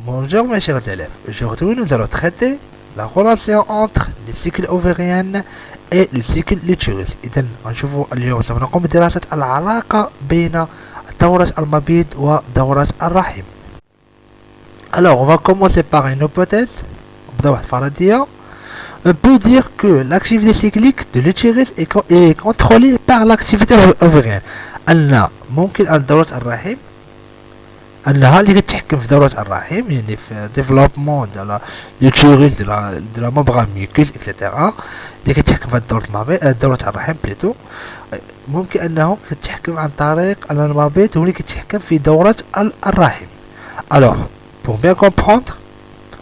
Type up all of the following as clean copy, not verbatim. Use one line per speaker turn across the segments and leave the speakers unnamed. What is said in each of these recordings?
Bonjour mes chers élèves, aujourd'hui nous allons traiter la relation entre le cycle ovarien et le cycle lutéus. إذن نشوفوا اليوم سوف نقوم بدراسة العلاقة بين دورة المبيض ودورة الرحم. Alors on va commencer par une hypothèse. نبداو واحد الفرضية. On peut dire que l'activité cyclique de l'utérus est contrôlée par l'activité ovarienne. أن ممكن أن دورة الرحم انها اللي كتحكم في دورة الرحم، يعني في ديفلوبمون ديال اليوتيروس ديال مبغى ميوكوس اكسيتيرا اللي كتحكم في دورة الرحم بليتو. ممكن انه كتحكم عن طريق ان المبيض هو اللي كتحكم في دورة الرحم. alors pour bien comprendre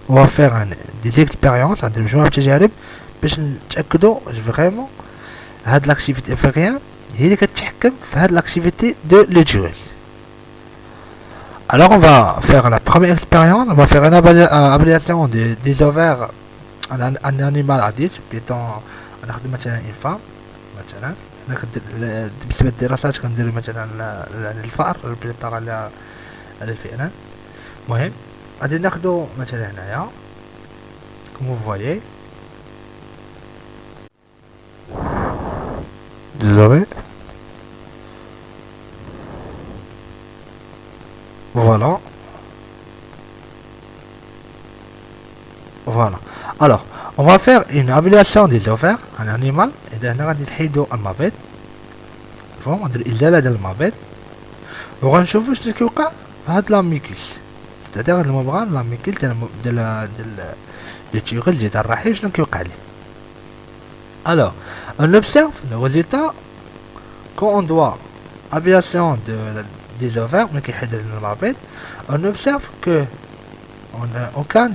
on va faire des expériences عندنا مجموعة التجارب باش نتاكدوا فريمون هاد لاكتيفيتي اوفاريان هي اللي كتحكم في هاد لاكتيفيتي دو l'utérus. Alors on va faire la première expérience, on va faire une évaluation des ovaires un animal adulte. Plutôt ناخذ مثلا une femme مثلا بالنسبة للدراسات كنديرو مثلا الفأر بريبار على الفئران. المهم غادي ناخذو مثلا هنايا comme vous voyez. Désolé. Voilà. Voilà. Alors, on va faire une évaluation des ovaires un animal. Et d'abord, on va نحيدو المبيض. فهم ندير إزالة ديال المبيض. وغنشوفو شنو كيوقع في هاد لاميكيس. c'est-à-dire هاد المبغى لاميكيس ديال التيغل ديال الرحم شنو كيوقع ليه. Alors, on observe le résultat quand on doit évaluation des ovaires mais qui حيد المبيض. On observe que on a aucun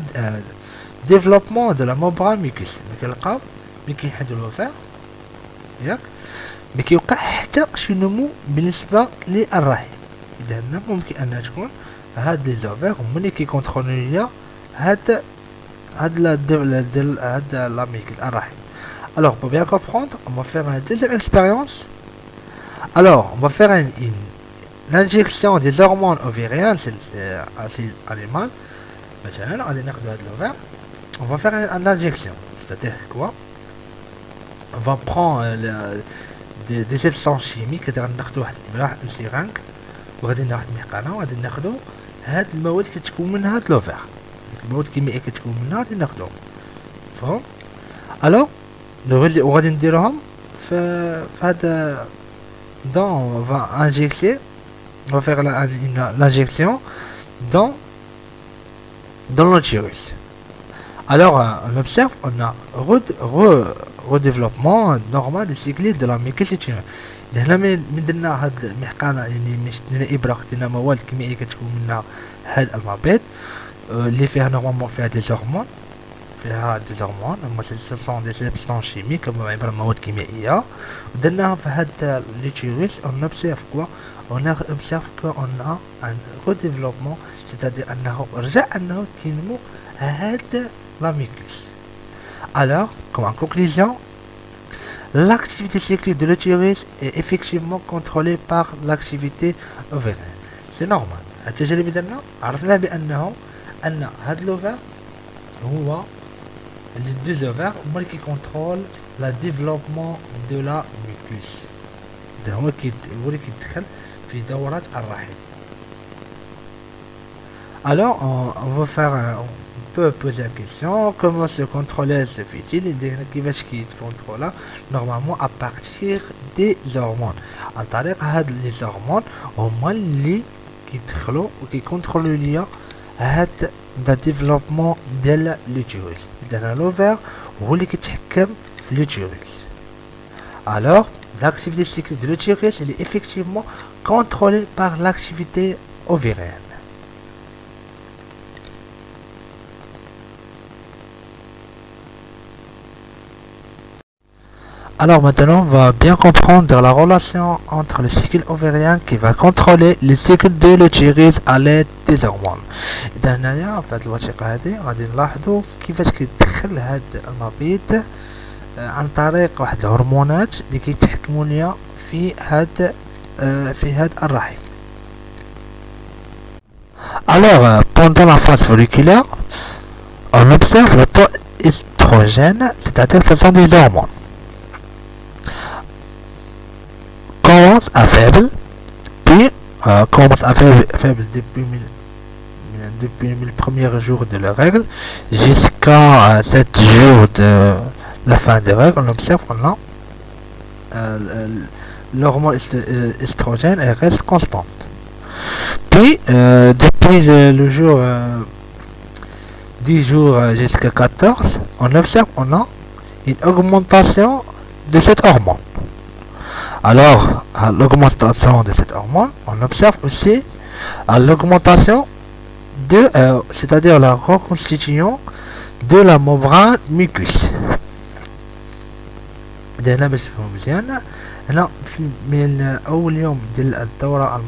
développement de la membrane muqueuse. mais كنلقاو ملي كيحيدو الوفاء ياك ما كيوقع حتى شي نمو بالنسبه للرحم. اذا ممكن انها تكون هاد لي زوفير هما اللي كيكونتروليو ليا هاد لاميكل الرحم. Alors pour bien comprendre on va faire une deuxième expérience. Alors on va faire l'injection des hormones ovariennes chez l'animal. مثلا غادي ناخدو هاد l'ovaire. On va faire l'injection, c'est-à-dire quoi? On va prendre des substances chimiques. غادي ناخدو واحد السيرانك وغادي ناخد محقنة وغادي ناخدو هاد المواد كتكون منها هاد l'ovaire. ديك المواد الكيميائية كتكون منها غادي ناخدوهم. فهم؟ alors وغادي نديروهم في هاد dans on va injecter, on va faire l'injection dans l'utérus. Alors on observe on a redéveloppement normal du cycle de la muqueuse. هنا من درنا هاد المحقنه يعني مش درنا ابره خدينا مواد كيميائيه كتكون منها هاد المبيض اللي فيها نورمالمون فيها دي هرمون هما سون دي سبستانس شيميك هما عباره عن مواد كيميائيه ودرناها في هاد ليتيروس. اون اوبسيرف كوا اون اوبسيرف كوا اون ان ريديفلوبمون سيتادير انه رجع انه كينمو هاد لاميكوس. alors comme en conclusion l'activité cyclique de l'utérus est effectivement contrôlée par l'activité ovarienne. c'est normal. التجارب درنا عرفنا بانه ان هاد لوفر هو les deux ovaires هما اللي كيكونترول لا ديفلوبمون دو لا ميكوس. هو اللي كيدخل في دورة الرحم. alors on va faire on peut poser la question comment se contrôler ce fait-il. كيفاش كيتكونترولا normalement à partir des hormones. عن طريق هاد لي هرمون هما اللي كيدخلوا وكيكونترولوا ليا هاد دا ديفلوبمون ديال l'utérus. إذا l'ovaire هو اللي كيتحكم في l'utérus. alors l'activité cyclique de l'utérus elle est effectivement contrôlée par l'activité ovarienne. Alors maintenant on va bien comprendre la relation entre le cycle ovarien qui va contrôler le cycle de l'utérus à l'aide des hormones. إذا هنايا في هاد الوثيقة هادي غادي نلاحظو كيفاش كيدخل هاد المبيض عن طريق واحد الهرمونات اللي كيتحكموا ليا في هاد الرحم. Alors, pendant la phase folliculaire, on observe le taux estrogène, c'est-à-dire que ce sont des hormones, commence à faible, puis commence à faible depuis le premier jour de la règle jusqu'à 7 jours de la fin des règles. On observe qu'on a l'hormone estrogène elle reste constante. Puis depuis le jour 10 jours jusqu'à 14, on observe qu'on a une augmentation de cette hormone. Alors, à l'augmentation de cette hormone, on observe aussi à l'augmentation de, c'est-à-dire la reconstitution de la membrane muqueuse. هنا باش تفهموا مزيان، هنا من اول يوم ديال الدوره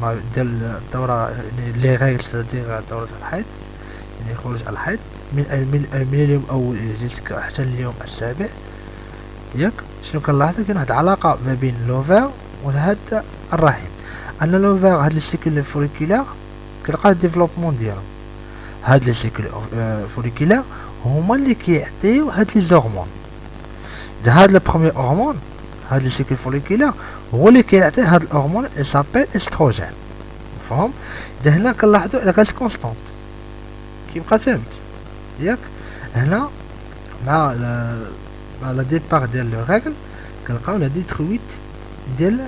لي غير ستادير دوره الحيض، يعني خروج الحيض من اليوم الاول جيسكا حتى اليوم السابع، ياك شنو كنلاحظوا؟ كاين واحد العلاقه ما بين لوفر وهاد الرحم، ان لوفر هاد السيكل فوليكولار كنلقى الديفلوبمون ديالهم، هاد لي سيكل فوليكولار هما اللي كيعطيو هاد لي زورمون. هاد البروميير هرمون، هاد لي سيكل فوليكولار هو اللي كيعطي هاد الهرمون اللي سابيل استروجين، فهم؟ اذا هنا كنلاحظوا على غاز كونستون كيبقى ثابت، ياك هنا مع لا ديبار ديال لو ريغل كنلقاو لا ديترويت ديال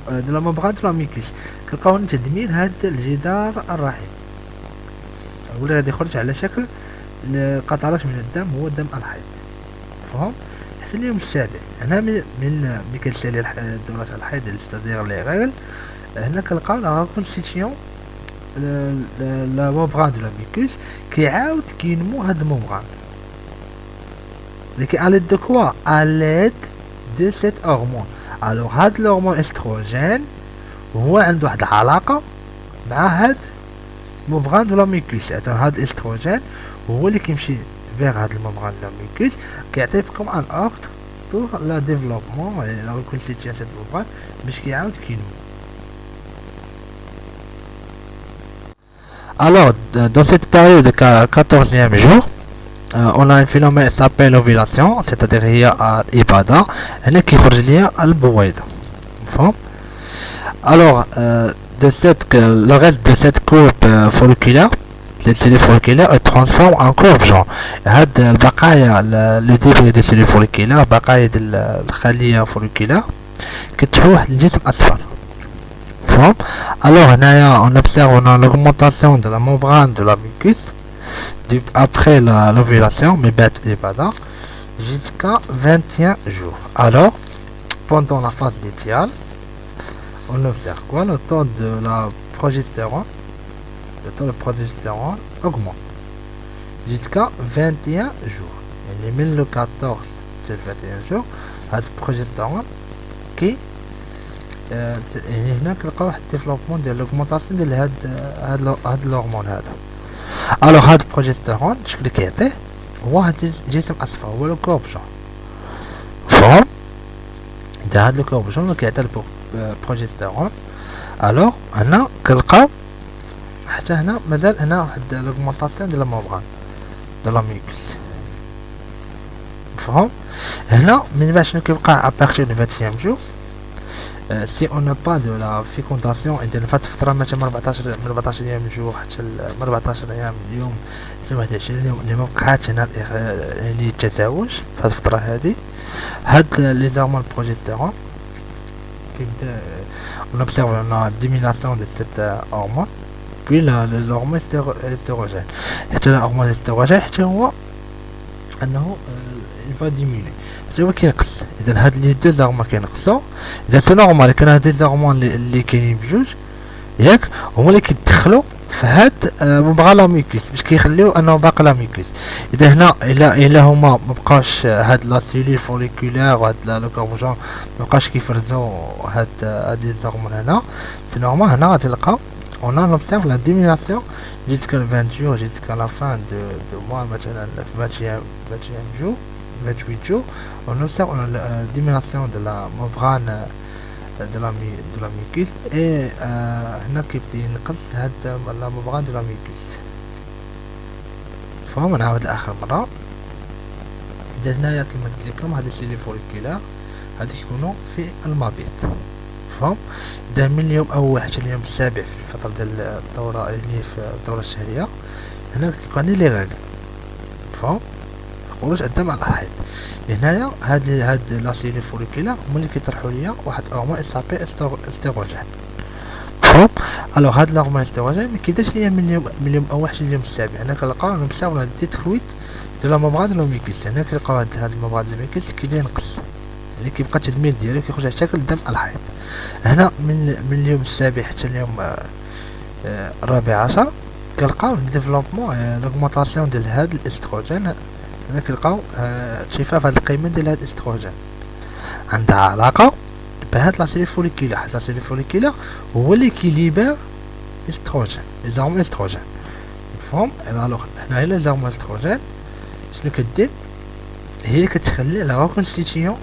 لا ممبران دو لا ميكوس، كنلقاو تدمير هاد الجدار الرحم، ولا غادي يخرج على شكل قطرات من الدم، هو دم الحيض، فهم؟ حتى اليوم السابع. هنا من ملي كتسالي دورة الحيض ستادير لي ريغل، هنا كنلقاو لا ريكونستيتيون لا ممبران دو لا ميكوس كيعاود كينمو هاد الممبران، لكن على دو كوا على دو سيت هرمون. الوغ هاد الهرمون استروجين هو عنده واحد العلاقه مع هاد ممبران دو لا ميكوس، هاد الاستروجين هو اللي كيمشي vers هاد الممبران دو لا ميكوس كيعطيكم ان اوردر بور لا ديفلوبمون لا ريكونستيتيون سيت ممبران باش كيعاود كينمو. Alors, dans cette période de 14e jour, on a un phénomène qui s'appelle l'ovulation, c'est-à-dire il y a l'ibada, et qui corrige à l'bouaïda. Alors, le reste de cette courbe folliculaire, les cellules folliculaires, elles transforment en courbe genre. Le débris des cellules folliculaires, بقايا الخلية folliculaire, qui تروح للجسم أصفر. Alors, on observe l'augmentation de la membrane de la muqueuse après l'ovulation, mais bête et bada, jusqu'à 21 jours. Alors, pendant la phase lutéale, on observe quoi? Le taux de la progestérone, augmente jusqu'à 21 jours. Et les 1014 jusqu'à 21 jours, la progestérone qui هنا كنلقاو واحد الديفلوبمون ديال لوغمونطاسيون ديال هاد الهرمون هذا. الوغ هاد البروجستيرون الشكل اللي كيعطيه هو هاد الجسم اصفر، هو لو كوربشون، فهم؟ اذا هاد لو كوربشون كيعطي البروجستيرون. الوغ هنا كنلقاو حتى هنا مازال هنا واحد لوغمونطاسيون ديال الممبران ديال لا ميكوس، فهم؟ هنا من بعد شنو كيبقى ابارتير دو 20 jour. Si on n'a pas de la fécondation إذا فات فترة مثلا من 14 يوم جوع حتى 14 يوم اليوم 21 يوم اللي مبقاتش هنا يعني التزاوج في هاد الفترة هادي، هاد لي زهرمون بروجستيرون كيبدا on observe la diminution de cet hormone, puis les hormones estrogènes. حتى الهرمون الاستروجين حتى هو انه il va diminuer، حتى هو كينقص. اذا هاد لي دو زهرمون كينقصو، اذا سي نورمال كان هاد لي زهرمون اللي كاينين بجوج ياك هما اللي كيدخلوا في هاد ممبران لا ميكوس باش كيخليو انه باقي لا ميكوس. اذا هنا الا هما مبقاوش هاد لا سيلول فوليكولار وهاد لو كروموزوم مبقاوش كيفرزو هاد لي زهرمون هنا، سي نورمال هنا غادي تلقاو on observe la diminution jusqu'à 20 jours, jusqu'à la fin de mois, maintenant le 20e jour, 28 jours, on observe la diminution de la membrane دو لا ميكوس. اي هنا كيبدا ينقص هاد لا مبغان دو لا ميكوس. فهم نعاود لاخر مره. اذا هنايا كما قلت لكم هاد السيلي فوليكولار هادي يكونوا في المبيض. فهم اذا من اليوم اول حتى اليوم السابع في الفتره ديال الدوره اللي في الدوره الشهريه هنا كيكون عندي لي غاغل. فهم خروج الدم على الحيض. هنايا هاد لا سيلي فوليكولار هما اللي كيطرحوا ليا واحد هرمون اسابي استروجين. فهم الوغ هاد الهرمون استروجين ما كيبداش ليا من اليوم اول حتى اليوم السابع. هنا كنلقاو نمساو دي تخويت دو لا ممبران دو ميكوس. هنا كنلقاو هاد الممبران دو ميكوس كيبدا ينقص، يعني كيبقى التدمير ديالو كيخرج على شكل دم الحيض. هنا من اليوم السابع حتى اليوم الرابع عشر كنلقاو ديفلوبمون لاغمونطاسيون ديال هاد الاستروجين. هنا كنلقاو ارتفاع في هاد القيمه ديال هاد الاستروجين عندها علاقه بهاد لا سيلي فوليكولار. حيت لا سيلي فوليكولار هو اللي كيليبر استروجين، لي زهرمون استروجين. مفهوم؟ الوغ هنايا لي زهرمون استروجين شنو كدير؟ هي اللي كتخلي لا ريكونستيتيون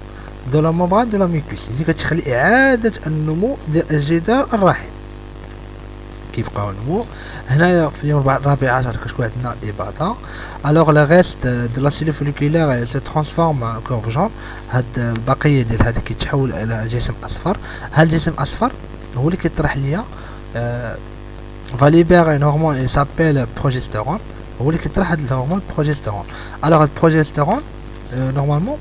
دو لا ممبران دو لا ميكوس، اللي كتخلي اعاده النمو ديال الجدار الرحم. كيبقاو نمو. هنايا في اليوم الرابع عشر كتكون عندنا الاباضه. الوغ لا ريست دو لا سيلي فوليكولار سي ترانسفورم كورب جون. هاد البقيه ديال هذا كيتحول الى جسم اصفر. هاد الجسم اصفر هو اللي كيطرح ليا فاليبير ان هرمون سابيل بروجستيرون. هو اللي كيطرح هاد الهرمون بروجستيرون. الوغ البروجستيرون نورمالمون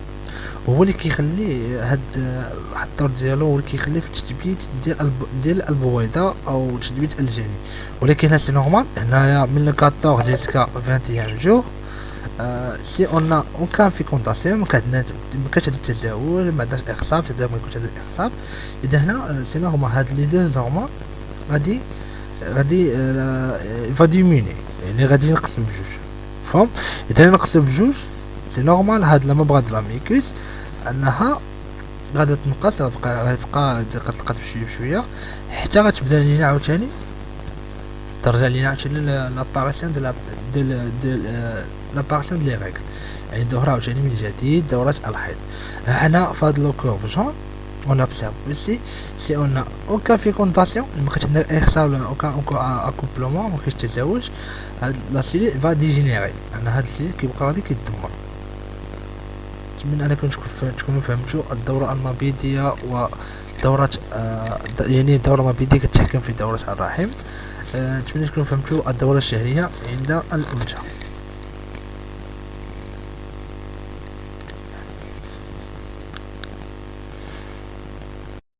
هو اللي كيخلي هاد الدور ديالو هو اللي كيخلي في التثبيت ديال البويضه او تثبيت الجنين. ولكن هادشي نورمال هنايا من 14 جيسكا 21 جور. سي اون كان فيكونداسيون ما كانش هاد التزاوج، ما عندناش اخصاب، التزاوج ما يكونش هاد الاخصاب. اذا هنا سي نورمال هاد لي زوج هرمون غادي فاديميني، يعني غادي ينقسم بجوج. فهم؟ اذا ينقسم بجوج سي نورمال هاد لا مبغا دو لا ميكوس انها غادا تنقص، غتبقى كتنقص بشويه بشويه حتى غتبدا لينا عاوتاني ترجع لينا عاوتاني لاباريسيون ديال لاباريسيون ديال لي ريغل، يعني دوره عاوتاني من جديد دورة الحيض. هنا فهاد لو كورب جون on observe aussi si on a aucun fécondation ما كانش عندنا اخصاب ولا aucun accouplement ما كاينش تزاوج، هاد لا سيلي فا ديجينيري. انا هاد السيلي كيبقى غادي كيتدمر. نتمنى انكم تكونوا فهمتوا الدوره المبيضيه ودوره يعني الدوره المبيضيه كتحكم في دوره الرحم. نتمنى تكونوا فهمتوا الدوره الشهريه عند الانثى.